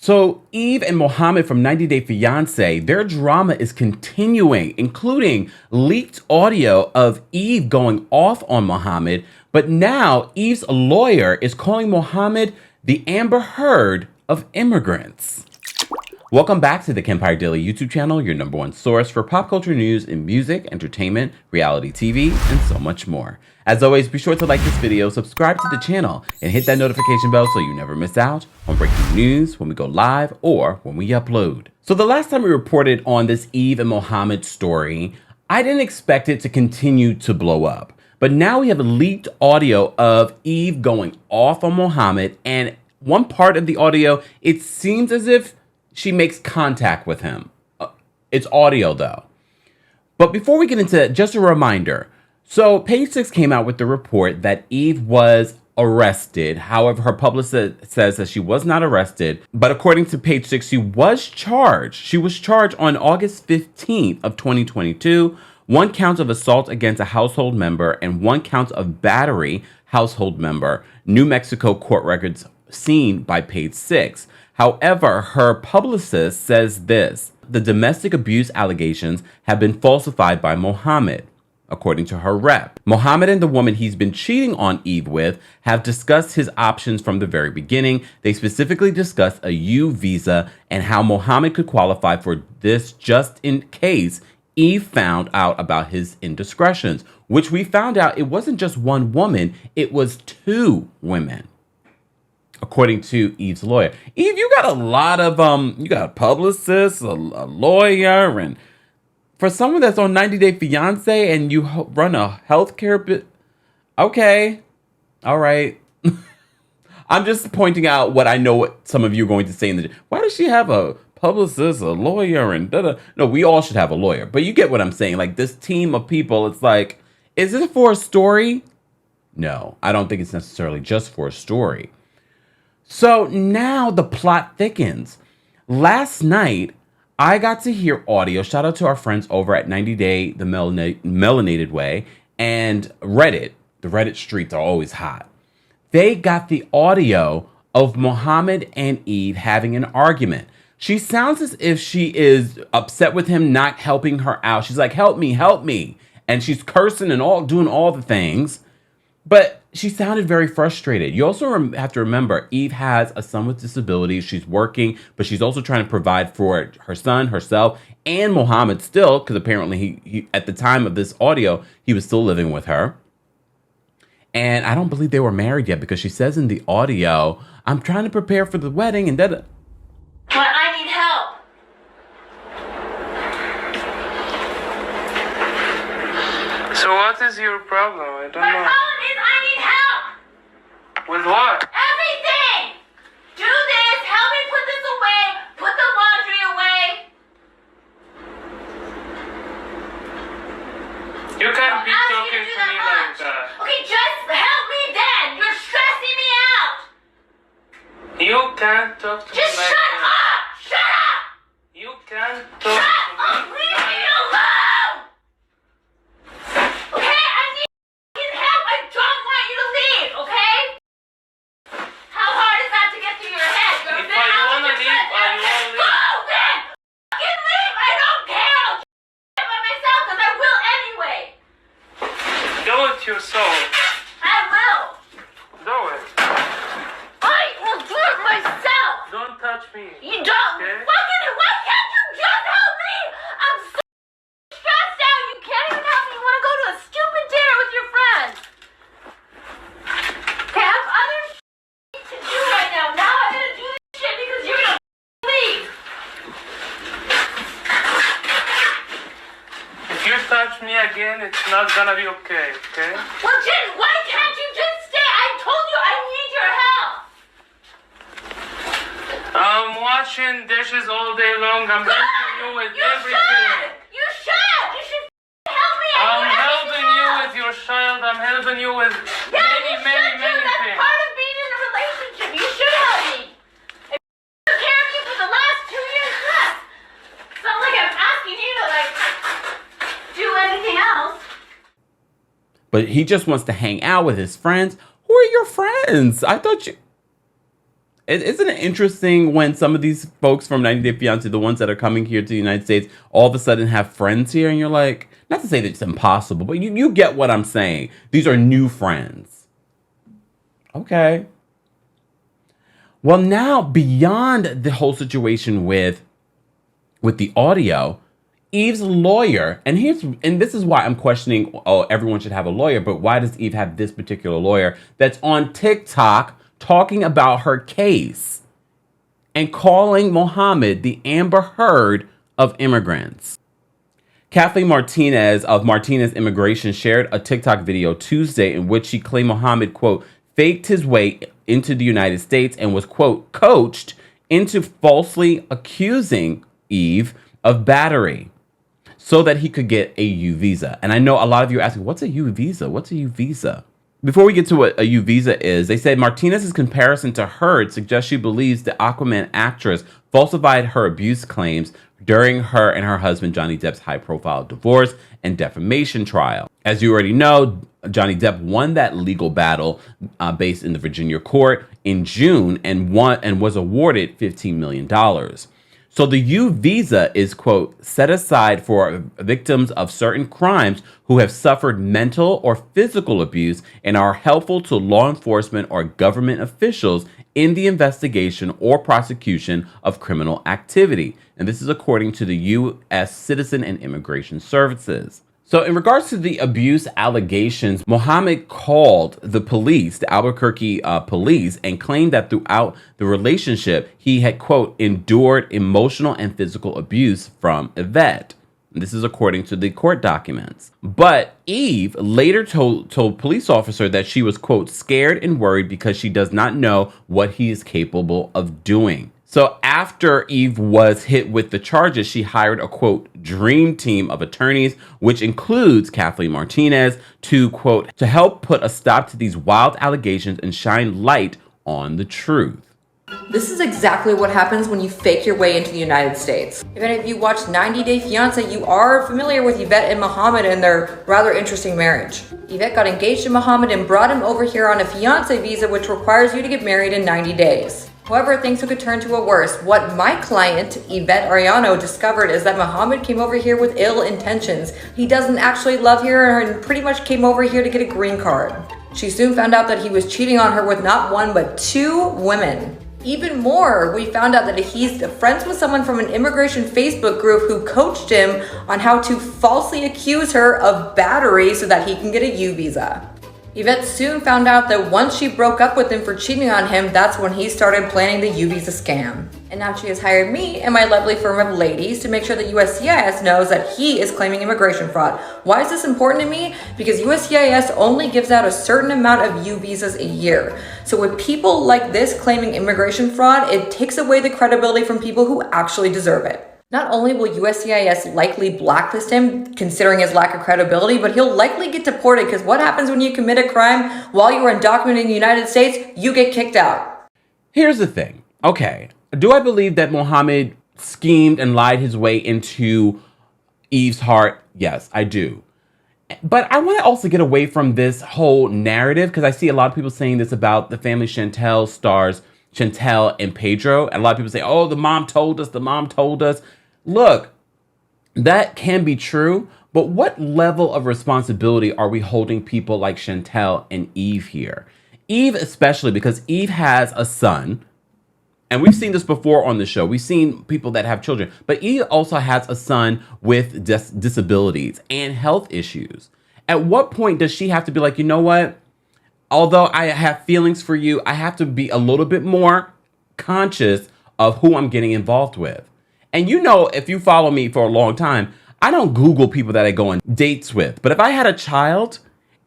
So Yve and Mohamed from 90 Day Fiancé, their drama is continuing, including leaked audio of Yve going off on Mohamed. But now Yve's lawyer is calling Mohamed the Amber Heard of immigrants. Welcome back to the Kempire Daily YouTube channel, your #1 source for pop culture news in music, entertainment, reality TV, and so much more. As always, be sure to like this video, subscribe to the channel, and hit that notification bell so you never miss out on breaking news when we go live or when we upload. So the last time we reported on this Yve and Mohamed story, I didn't expect it to continue to blow up. But now we have leaked audio of Yve going off on Mohamed, and one part of the audio, it seems as if she makes contact with him. It's audio though. But before we get into it, just a reminder. So Page 6 came out with the report that Yve was arrested. However, her publicist says that she was not arrested. But according to Page 6, she was charged. She was charged on August 15th of 2022. 1 count of assault against a household member and 1 count of battery household member. New Mexico court records seen by Page 6. However, her publicist says this: the domestic abuse allegations have been falsified by Mohamed, according to her rep. Mohamed and the woman he's been cheating on Yve with have discussed his options from the very beginning. They specifically discussed a U visa and how Mohamed could qualify for this just in case Yve found out about his indiscretions, which we found out it wasn't just 1 woman, it was 2 women. According to Yve's lawyer. Yve, you got a lot of, you got a publicist, a lawyer, and for someone that's on 90 Day Fiancé and you run a healthcare bit, okay, all right. I'm just pointing out what I know what some of you are going to say in the, why does she have a publicist, a lawyer, and da-da? No, we all should have a lawyer, but you get what I'm saying. Like this team of people, it's like, is it for a story? No, I don't think it's necessarily just for a story. So now the plot thickens. Last night, I got to hear audio. Shout out to our friends over at 90 Day, the Melanated Way, and Reddit. The Reddit streets are always hot. They got the audio of Mohamed and Yve having an argument. She sounds as if she is upset with him not helping her out. She's like, help me, help me. And she's cursing and doing all the things. But she sounded very frustrated. You also have to remember, Yve has a son with disabilities. She's working, but she's also trying to provide for her son, herself, and Mohamed still, because apparently he at the time of this audio, he was still living with her. And I don't believe they were married yet, because she says in the audio, I'm trying to prepare for the wedding, and that. But I need help. So what is your problem? I don't know. I need help. With what? Everything. Do this. Help me put this away. Put the laundry away. You can't be talking to me like that. Okay, just help me then. You're stressing me out. You can't talk to Just me like shut that. up. Shut up. You can't talk Shut to me up. Leave me like alone. Okay, I need help. I don't want you to leave, okay? How hard is that to get through your head? You're If I wanna leave, I will leave. Go then! Fucking leave! I don't care! I'll do it by myself because I will anyway! Do it yourself. I will! Do it. I will do it myself! Don't touch me. You don't! Okay. Why can't you just help me? I'm so stressed out! You can't even help me! You want to go to a stupid dinner with your friends! Okay, I have other shit to do right now. Now I'm gonna do this shit because you're gonna leave! If you touch me again, it's not gonna be okay, okay? Well, Jen, why can't you just stay? I told you I need your help! I'm washing dishes all day long. I'm helping you with everything. You should help me! I'm helping you with your child. I'm helping you with many That's things. part of being in a relationship. You should help me. I took care of you for the last 2 years plus. It's not like I'm asking you to do anything else. But he just wants to hang out with his friends. Who are your friends? I thought you. Isn't it interesting when some of these folks from 90 Day Fiancé, the ones that are coming here to the United States, all of a sudden have friends here, and you're like, not to say that it's impossible, but you get what I'm saying. These are new friends. Okay. Well, now beyond the whole situation with the audio, Yve's lawyer, and this is why I'm questioning, oh, everyone should have a lawyer, but why does Yve have this particular lawyer that's on TikTok talking about her case and calling Mohamed the Amber Heard of immigrants? Kathleen Martinez of Martinez Immigration shared a TikTok video Tuesday in which she claimed Mohamed, quote, faked his way into the United States and was, quote, coached into falsely accusing Yve of battery so that he could get a U visa. And I know a lot of you are asking, what's a U visa? What's a U visa? Before we get to what a U visa is, they said Martinez's comparison to Heard suggests she believes the Aquaman actress falsified her abuse claims during her and her husband Johnny Depp's high-profile divorce and defamation trial. As you already know, Johnny Depp won that legal battle based in the Virginia court in June and was awarded $15 million. So the U visa is, quote, set aside for victims of certain crimes who have suffered mental or physical abuse and are helpful to law enforcement or government officials in the investigation or prosecution of criminal activity. And this is according to the U.S. Citizen and Immigration Services. So in regards to the abuse allegations, Mohamed called the police, the Albuquerque police, and claimed that throughout the relationship, he had, quote, endured emotional and physical abuse from Yvette. And this is according to the court documents. But Yve later told police officer that she was, quote, scared and worried because she does not know what he is capable of doing. So after Yve was hit with the charges, she hired a, quote, dream team of attorneys, which includes Kathleen Martinez, to, quote, to help put a stop to these wild allegations and shine light on the truth. This is exactly what happens when you fake your way into the United States. Even if you watched 90 Day Fiancé, you are familiar with Yvette and Mohamed and their rather interesting marriage. Yvette got engaged to Mohamed and brought him over here on a fiancé visa, which requires you to get married in 90 days. However, things took a turn to a worse. What my client, Yve Arellano, discovered is that Mohamed came over here with ill intentions. He doesn't actually love her and pretty much came over here to get a green card. She soon found out that he was cheating on her with not one but two women. Even more, we found out that he's friends with someone from an immigration Facebook group who coached him on how to falsely accuse her of battery so that he can get a U visa. Yvette soon found out that once she broke up with him for cheating on him, that's when he started planning the U visa scam. And now she has hired me and my lovely firm of ladies to make sure that USCIS knows that he is claiming immigration fraud. Why is this important to me? Because USCIS only gives out a certain amount of U visas a year. So with people like this claiming immigration fraud, it takes away the credibility from people who actually deserve it. Not only will USCIS likely blacklist him, considering his lack of credibility, but he'll likely get deported because what happens when you commit a crime while you are undocumented in the United States? You get kicked out. Here's the thing. Okay. Do I believe that Mohamed schemed and lied his way into Yve's heart? Yes, I do. But I want to also get away from this whole narrative because I see a lot of people saying this about the family Chantel stars, Chantel and Pedro. And a lot of people say, oh, the mom told us, the mom told us. Look, that can be true, but what level of responsibility are we holding people like Chantel and Yve here? Yve especially, because Yve has a son, and we've seen this before on the show. We've seen people that have children, but Yve also has a son with disabilities and health issues. At what point does she have to be like, you know what? Although I have feelings for you, I have to be a little bit more conscious of who I'm getting involved with. And you know, if you follow me for a long time, I don't Google people that I go on dates with. But if I had a child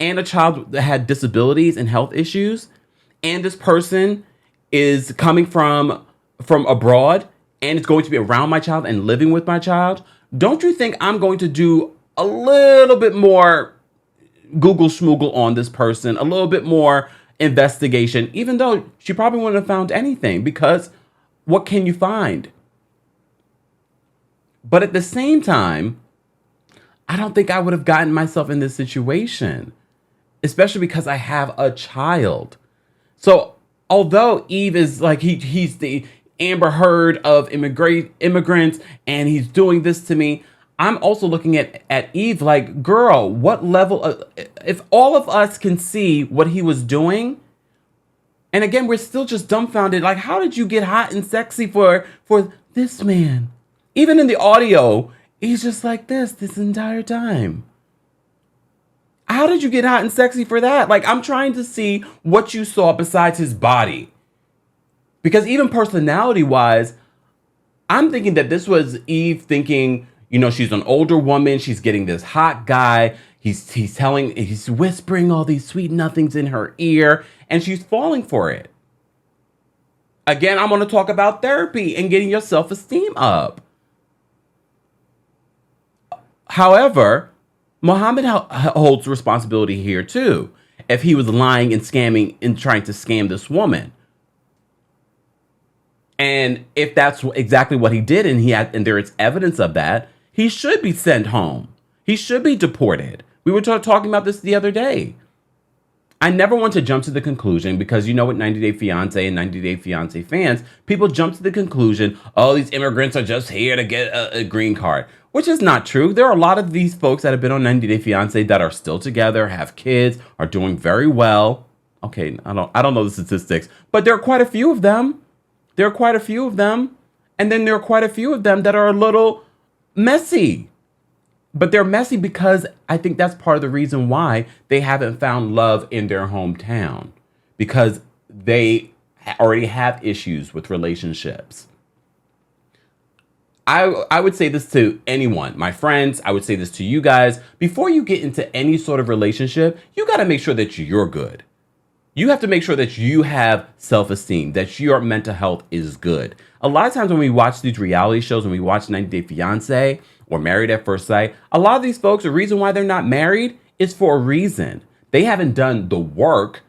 and a child that had disabilities and health issues, and this person is coming from abroad and is going to be around my child and living with my child, don't you think I'm going to do a little bit more Google schmoogle on this person, a little bit more investigation, even though she probably wouldn't have found anything, because what can you find? But at the same time, I don't think I would have gotten myself in this situation, especially because I have a child. So although Yve is like, he's the Amber Heard of immigrants, and he's doing this to me, I'm also looking at Yve like, girl, what level of, if all of us can see what he was doing, and again, we're still just dumbfounded, like, how did you get hot and sexy for this man? Even in the audio, he's just like this entire time. How did you get hot and sexy for that? Like, I'm trying to see what you saw besides his body. Because even personality-wise, I'm thinking that this was Yve thinking, you know, she's an older woman. She's getting this hot guy. He's whispering all these sweet nothings in her ear, and she's falling for it. Again, I'm going to talk about therapy and getting your self-esteem up. However, Mohamed holds responsibility here too. If he was lying and scamming and trying to scam this woman. And if that's exactly what he did, and there is evidence of that, he should be sent home. He should be deported. We were talking about this the other day. I never want to jump to the conclusion, because you know, with 90 Day Fiancé and 90 Day Fiancé fans, people jump to the conclusion, oh, these immigrants are just here to get a green card, which is not true. There are a lot of these folks that have been on 90 Day Fiancé that are still together, have kids, are doing very well. Okay, I don't know the statistics, but there are quite a few of them. There are quite a few of them. And then there are quite a few of them that are a little messy. But they're messy because I think that's part of the reason why they haven't found love in their hometown. Because they already have issues with relationships. I would say this to anyone, my friends. I would say this to you guys. Before you get into any sort of relationship, you got to make sure that you're good. You have to make sure that you have self-esteem, that your mental health is good. A lot of times when we watch these reality shows, when we watch 90 Day Fiancé or Married at First Sight, a lot of these folks, the reason why they're not married is for a reason. They haven't done the work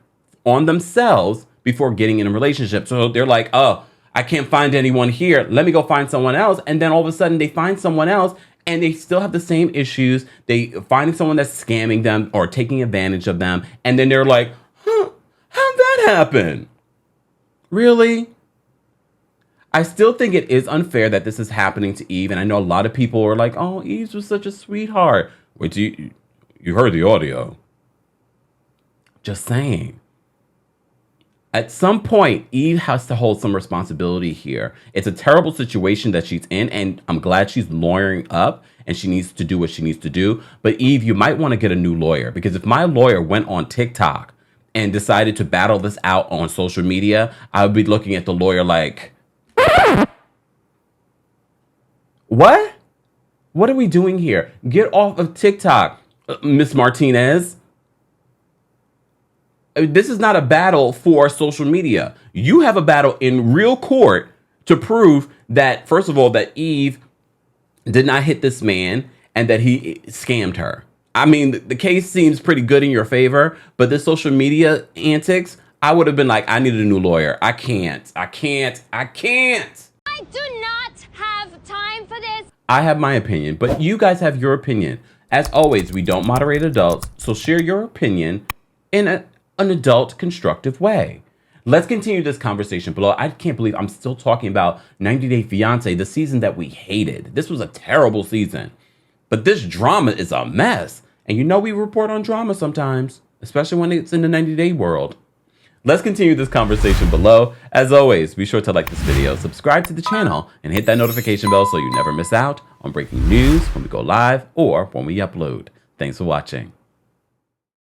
on themselves before getting in a relationship. So they're like, oh, I can't find anyone here. Let me go find someone else. And then all of a sudden they find someone else and they still have the same issues. They finding someone that's scamming them or taking advantage of them. And then they're like, how'd that happen? Really? I still think it is unfair that this is happening to Yve. And I know a lot of people are like, oh, Yve was such a sweetheart. Wait, you heard the audio. Just saying. At some point, Yve has to hold some responsibility here. It's a terrible situation that she's in, and I'm glad she's lawyering up and she needs to do what she needs to do. But Yve, you might want to get a new lawyer, because if my lawyer went on TikTok and decided to battle this out on social media, I would be looking at the lawyer like, what? What are we doing here? Get off of TikTok, Miss Martinez. This is not a battle for social media. You have a battle in real court to prove that, first of all, that Yve did not hit this man and that he scammed her. I mean, the case seems pretty good in your favor, but this social media antics, I would have been like, I need a new lawyer. I can't. I do not have time for this. I have my opinion, but you guys have your opinion. As always, we don't moderate adults, so share your opinion in an adult, constructive way. Let's continue this conversation below. I can't believe I'm still talking about 90 Day Fiancé, the season that we hated. This was a terrible season. But this drama is a mess. And you know we report on drama sometimes, especially when it's in the 90-day world. Let's continue this conversation below. As always, be sure to like this video, subscribe to the channel, and hit that notification bell so you never miss out on breaking news when we go live or when we upload. Thanks for watching.